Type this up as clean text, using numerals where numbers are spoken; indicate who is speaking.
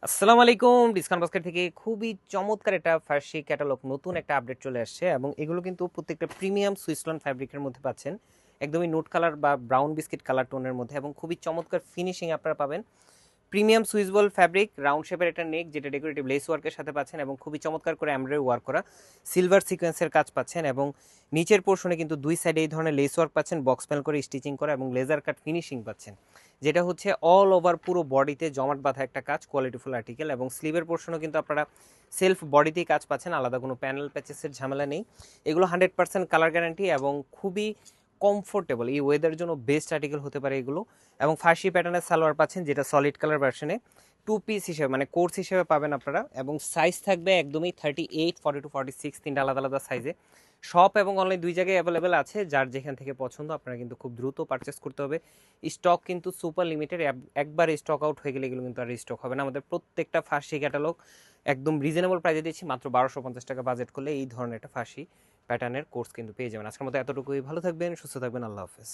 Speaker 1: আসসালামু আলাইকুম। Discount basket থেকে খুবই চমৎকার একটা ফার্সি ক্যাটালগ নতুন একটা আপডেট চলে আসছে এবং এগুলো কিন্তু প্রত্যেকটা প্রিমিয়াম সুইসলন ফ্যাব্রিকের মধ্যে পাচ্ছেন। একদমই নোট কালার বা ব্রাউন বিস্কিট কালার টোনের মধ্যে এবং খুবই চমৎকার ফিনিশিং আপনারা পাবেন। প্রিমিয়াম সুইসবল ফ্যাব্রিক, রাউন্ড শেপের একটা নেক যেটা ডেকোরেটিভ লেস ওয়ার্কের সাথে পাচ্ছেন এবং খুবই চমৎকার করে এমব্রয়ডারি ওয়ার্ক করা সিলভার সিকোয়েন্সের কাজ পাচ্ছেন এবং নিচের পোর্শনে কিন্তু দুই সাইডে এই ধরনের লেস ওয়ার্ক পাচ্ছেন, বক্স প্যানেল করে স্টিচিং করা এবং লেজার কাট ফিনিশিং পাচ্ছেন, যেটা হচ্ছে অল ওভার পুরো বডিতে জমাট বাঁধা একটা কাজ, কোয়ালিটিফুল আর্টিকেল। এবং স্লিভের পোর্শনও কিন্তু আপনারা সেলফ বডিতেই কাজ পাচ্ছেন, আলাদা কোনো প্যানেল প্যাচেসের ঝামেলা নেই। এগুলো 100% কালার গ্যারান্টি এবং খুবই কমফোর্টেবল, এই ওয়েদারের জন্য বেস্ট আর্টিকেল হতে পারে এগুলো। এবং ফার্সি প্যাটার্নের সালোয়ার পাচ্ছেন যেটা সলিড কালার ভার্সনে টু পিস হিসেবে মানে কোর্স হিসেবে পাবেন আপনারা। এবং সাইজ থাকবে একদমই 38, 42, 46, তিনটা আলাদা আলাদা সাইজে। শপ এবং অনলাইন দুই জায়গায় অ্যাভেলেবেল আছে, যার যেখান থেকে পছন্দ আপনারা কিন্তু খুব দ্রুত পারচেস করতে হবে। স্টক কিন্তু সুপার লিমিটেড, একবার স্টক আউট হয়ে গেলে এগুলো কিন্তু আর স্টক হবে না। আমাদের প্রত্যেকটা ফার্সি ক্যাটালগ একদম রিজনেবল প্রাইসে দিচ্ছি, মাত্র 1250 টাকা বাজেট করলে এই ধরনের একটা ফার্সি প্যাটার্নের কোর্স কিন্তু পেয়ে যাবেন। আজকের মতো এতটুকুই, ভালো থাকবেন, সুস্থ থাকবেন, আল্লাহ হাফেজ।